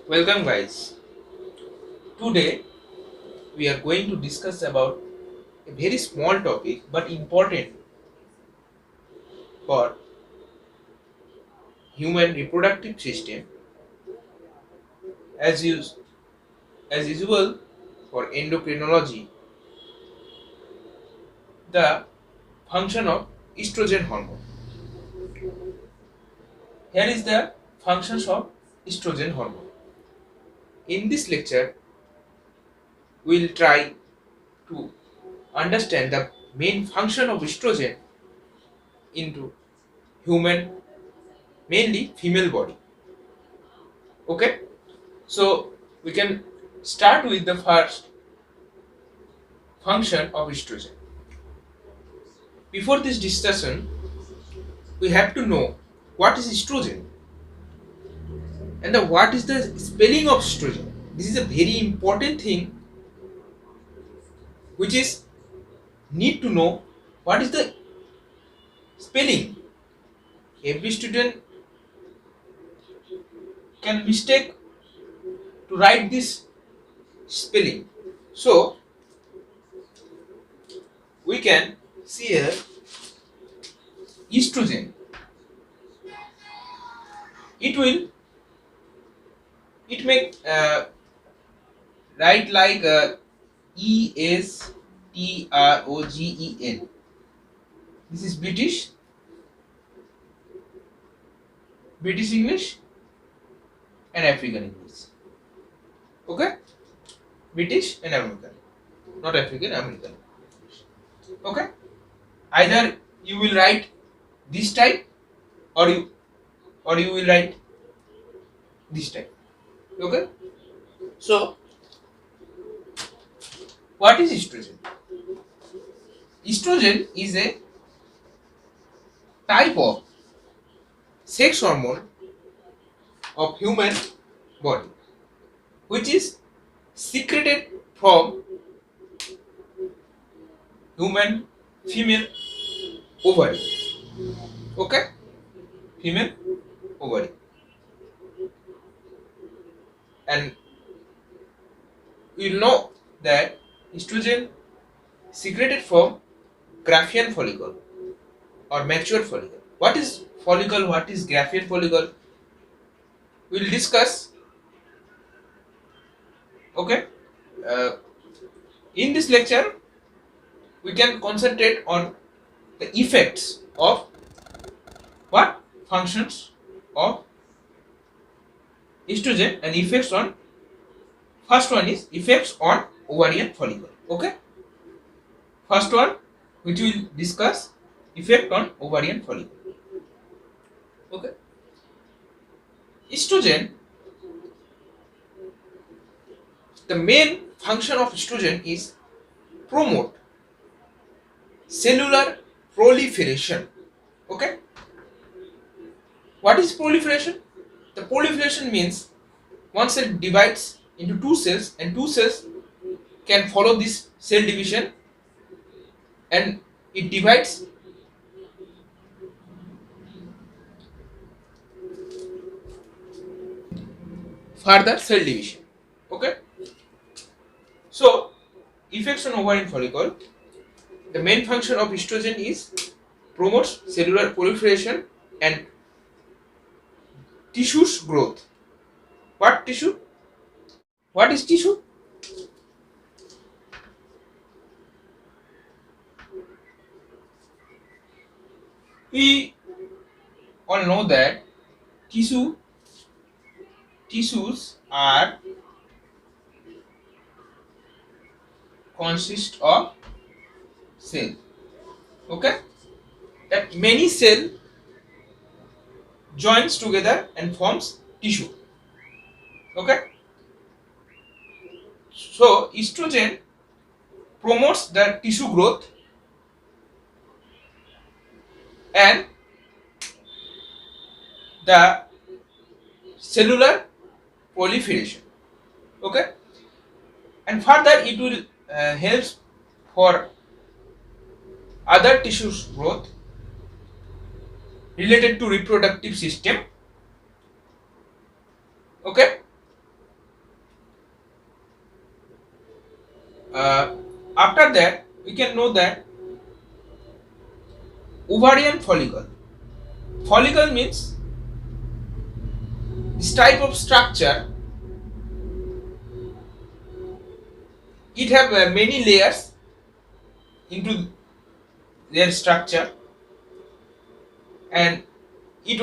Welcome guys. Today we are going to discuss about a very small topic but important for human reproductive system as us- as usual for endocrinology, the function of estrogen hormone. Here is the functions of estrogen hormone. In this lecture we will try to understand the main function of estrogen into human, mainly female body. Okay? So we can start with the first function of estrogen. Before this discussion, we have to know what is estrogen and what is the spelling of estrogen. This is a very important thing which is need to know what is the spelling. Every student can mistake to write this spelling. So we can see here estrogen. It will it make write like Estrogen. This is British English and African English. Okay? British and American. Not African, American. Okay? Either you will write this type or you will write this type. Okay? So what is estrogen? Estrogen is a type of sex hormone of human body which is secreted from human female ovary. Okay? Female ovary. And you know that estrogen secreted from Graafian follicle or mature follicle. What is follicle? What is Graafian follicle? We will discuss. Okay. In this lecture, we can concentrate on the effects of what functions of estrogen and effects on. First one is effects on ovarian follicle. Okay. First one, which we will discuss, effect on ovarian follicle. Okay. Estrogen, the main function of estrogen is promote cellular proliferation. Okay. What is proliferation? The proliferation means one cell divides into two cells and two cells can follow this cell division and it divides further cell division. Okay. So effects on ovarian follicle, the main function of estrogen is promotes cellular proliferation and tissues growth. What tissue? What is tissue? We all know that tissues are consist of cell. Okay, that many cell joins together and forms tissue. Okay, so estrogen promotes the tissue growth and the cellular proliferation. Okay, and further it will helps for other tissues growth related to reproductive system. Okay, After that, we can know that ovarian follicle. Follicle means this type of structure. It have many layers into their structure, and it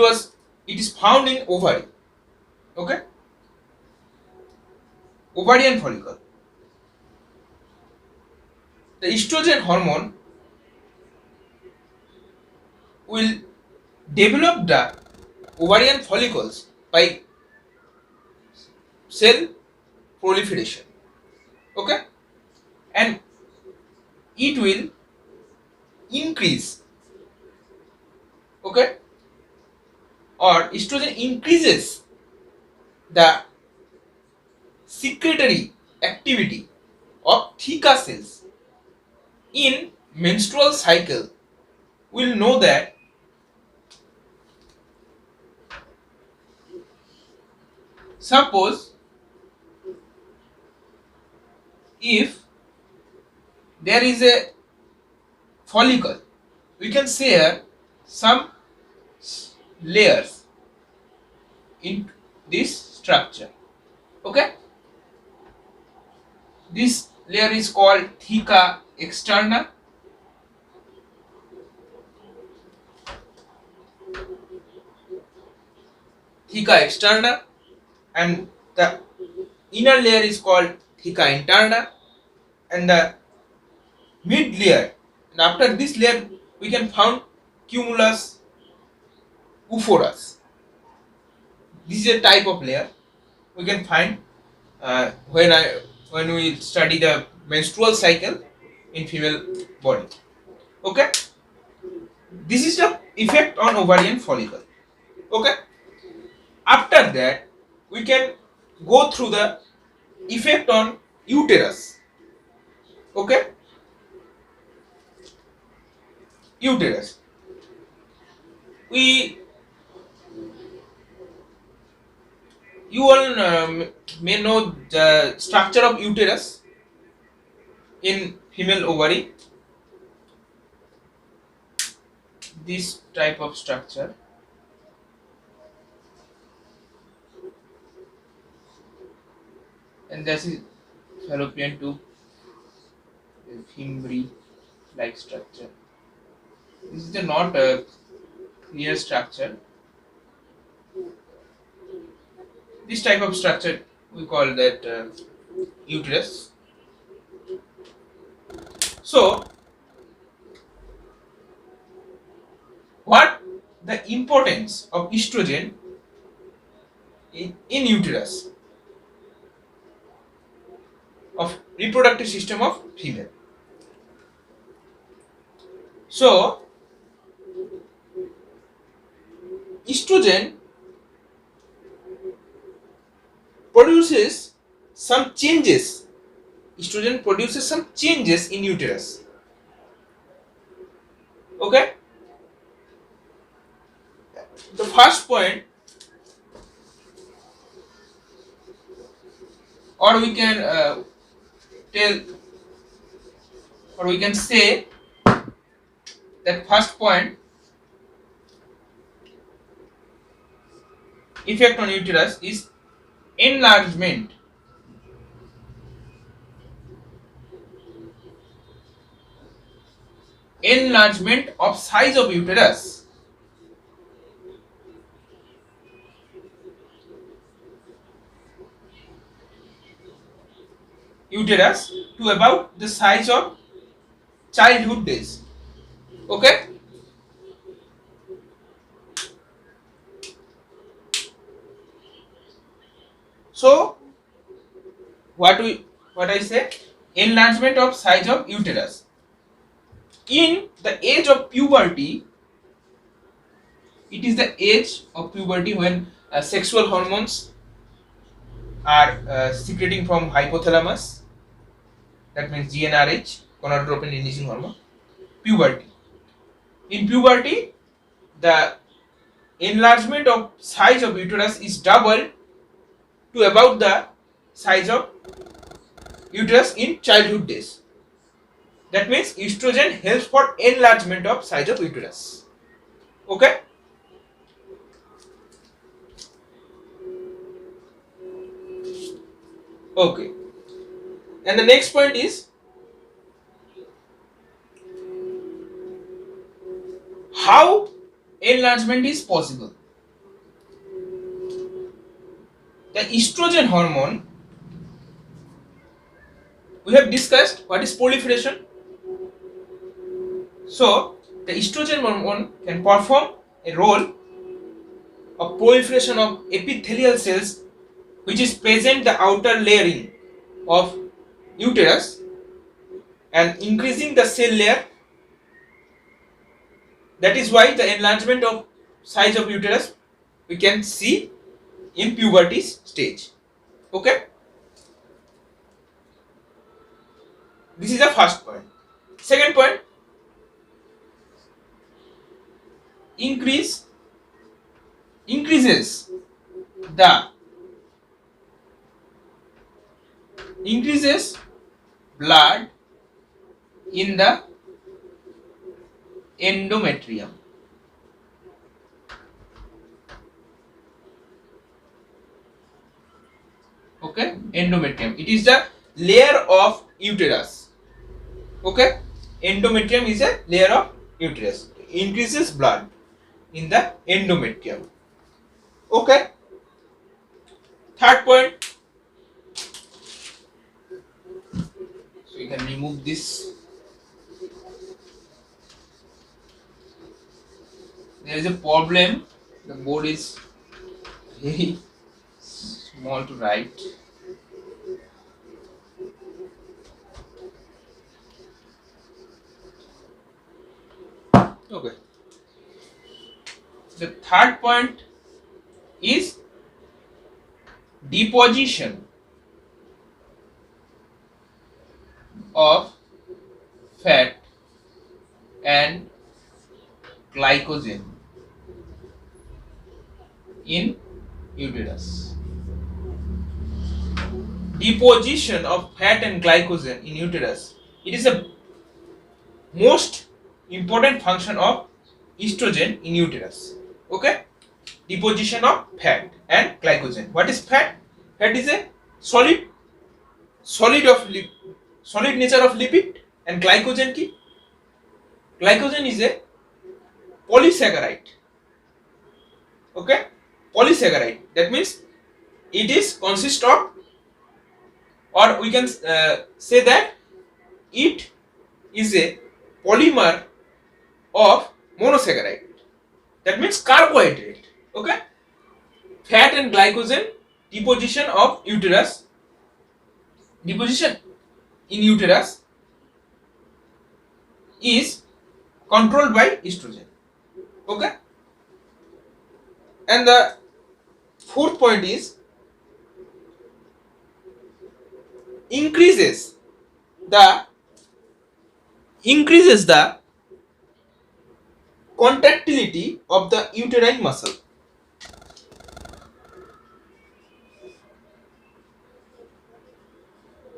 is found in ovary. Okay, ovarian follicle. The estrogen hormone will develop the ovarian follicles by cell proliferation. Okay, and it will increase. Okay, or estrogen increases the secretory activity of theca cells in menstrual cycle. We'll know that suppose if there is a follicle, we can share some layers in this structure. Okay, this layer is called theca externa. Theca externa, and the inner layer is called theca interna, and the mid layer, and after this layer we can found cumulus euphorus. This is a type of layer we can find when we study the menstrual cycle in female body. Okay, this is the effect on ovarian follicle. Okay, after that we can go through the effect on uterus. Okay, uterus. You all may know the structure of uterus in female ovary. This type of structure. And this is fallopian tube, fimbrial like structure. This is the not clear structure. This type of structure we call that uterus. So, what the importance of estrogen in uterus of reproductive system of female? So, estrogen produces some changes. Estrogen produces some changes in uterus. Okay? The first point, or we can tell, or we can say that first point, effect on uterus is enlargement. Enlargement of size of uterus. Uterus to about the size of childhood days. Okay? So, what I say? Enlargement of size of uterus. In the age of puberty, it is the age of puberty when sexual hormones are secreting from hypothalamus. That means GnRH, gonadotropin releasing hormone. Puberty. In puberty, the enlargement of size of uterus is doubled to about the size of uterus in childhood days. That means estrogen helps for enlargement of size of uterus. Okay. Okay. And the next point is how enlargement is possible. The estrogen hormone, we have discussed what is proliferation. So the estrogen hormone can perform a role of proliferation of epithelial cells which is present the outer layering of uterus and increasing the cell layer. That is why the enlargement of size of uterus we can see in puberty stage. Okay. This is the first point. Second point, increases blood in the endometrium. Okay, endometrium. It is the layer of uterus. Okay, endometrium is a layer of uterus. Increases blood in the endometrium. Okay. Third point. So you can remove this. There is a problem. The board is very small to write. Okay. The third point is deposition of fat and glycogen in uterus. Deposition of fat and glycogen in uterus. It is a most important function of estrogen in uterus. Okay. Deposition of fat and glycogen. What is fat? Fat is a solid nature of lipid, and glycogen ki? Glycogen is a polysaccharide. Okay, polysaccharide. That means it is consist of, or we can say that it is a polymer of monosaccharide. That means carbohydrate. Okay, fat and glycogen deposition of uterus. Deposition in uterus is controlled by estrogen. Okay. And the fourth point is increases the contractility of the uterine muscle.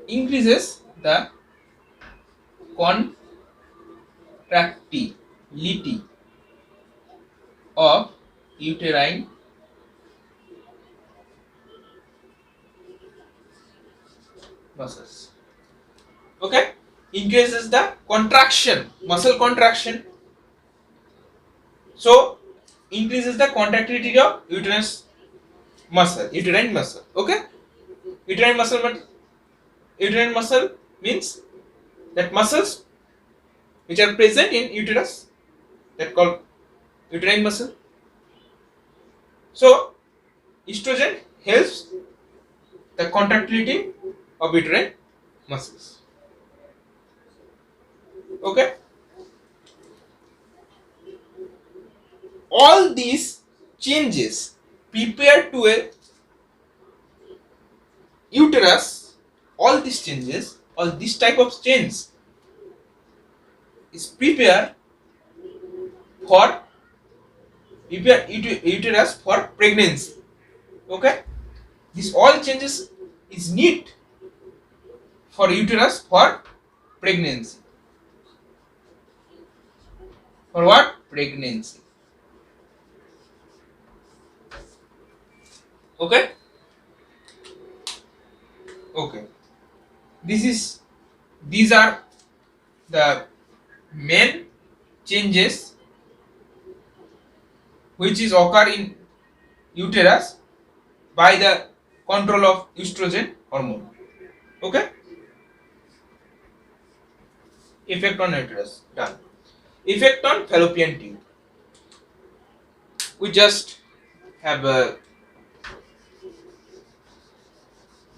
Increases the contractility of uterine muscles. Okay, increases the contraction, muscle contraction. So increases the contractility of uterine muscle. Okay, uterine muscle means that muscles which are present in uterus, that called uterine muscle. So estrogen helps the contractility of uterine muscles. Okay. All these changes prepare to a uterus. All these changes, all this type of change is prepare uterus for pregnancy. Okay, this all changes is need for uterus for pregnancy. For what? Pregnancy. Okay? Okay. These are the main changes which is occur in uterus by the control of estrogen hormone. Okay? Effect on uterus. Done. Effect on fallopian tube. We just have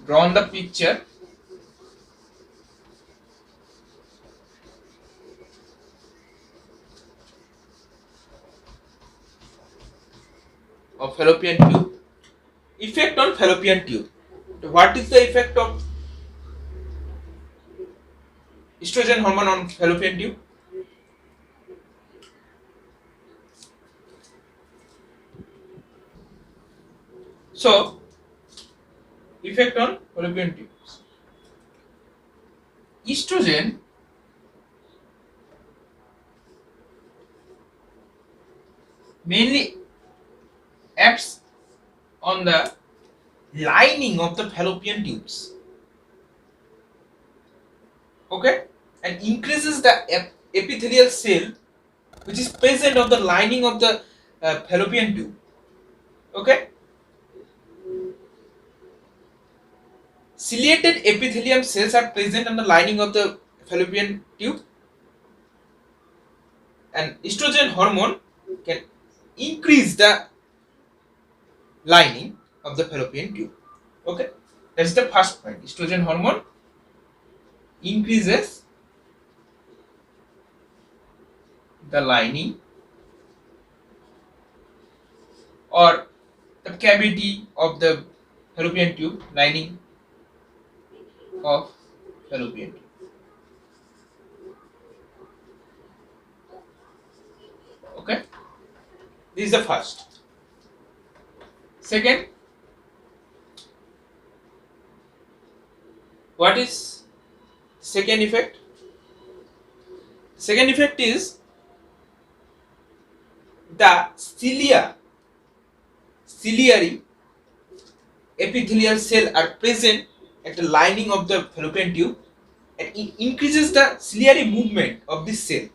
drawn the picture of fallopian tube. Effect on fallopian tube. What is the effect of estrogen hormone on fallopian tube? So, effect on fallopian tubes. Estrogen mainly acts on the lining of the fallopian tubes. Okay, and increases the epithelial cell which is present on the lining of the fallopian tube. Okay, ciliated epithelium cells are present on the lining of the fallopian tube, and estrogen hormone can increase the lining of the fallopian tube. Okay, that's the first point. Estrogen hormone increases the lining or the cavity of the fallopian tube, lining of fallopian tube. Okay, this is the first. Second, what is second effect? Second effect is the ciliary epithelial cell are present at the lining of the fallopian tube, and it increases the ciliary movement of this cell.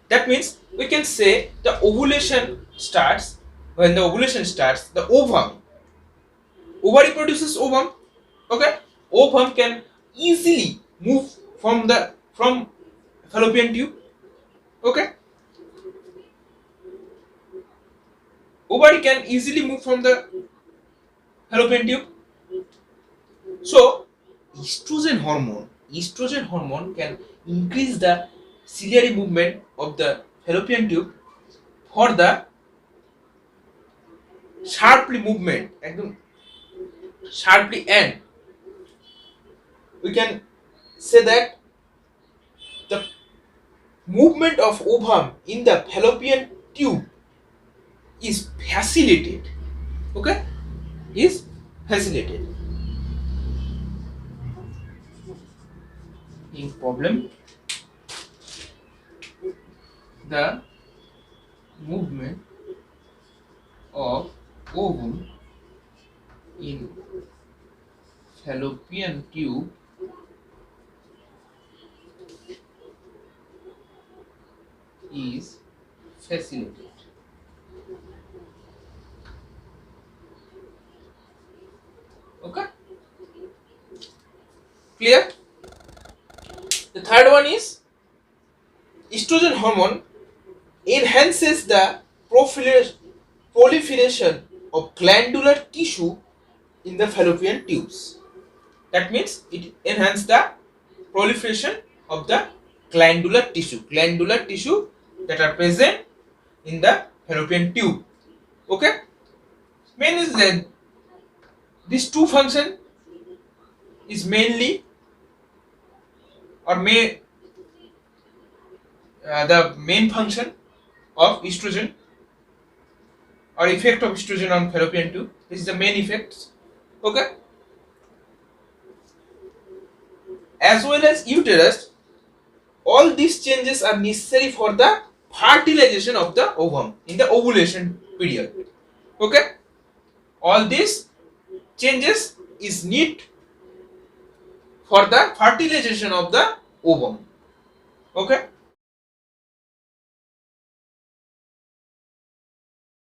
That means we can say the ovulation starts. When the ovulation starts, the ovary produces ovum. Okay, ovum can easily move from fallopian tube. Okay, ovary can easily move from the fallopian tube. So estrogen hormone can increase the ciliary movement of the fallopian tube for the sharply movement, sharply end. We can say that the movement of ovum in the fallopian tube is facilitated. Okay, is facilitated. In problem, the movement of ovum in fallopian tube is facilitated. Okay, clear? The third one is estrogen hormone enhances the proliferation of glandular tissue in the fallopian tubes. That means it enhances the proliferation of the glandular tissue that are present in the fallopian tube. Okay, means that these two function is mainly or the main function of estrogen or effect of estrogen on fallopian tube. This is the main effects. Okay, as well as uterus, all these changes are necessary for the fertilization of the ovum in the ovulation period. Okay, all these changes is need for the fertilization of the ovum. Okay.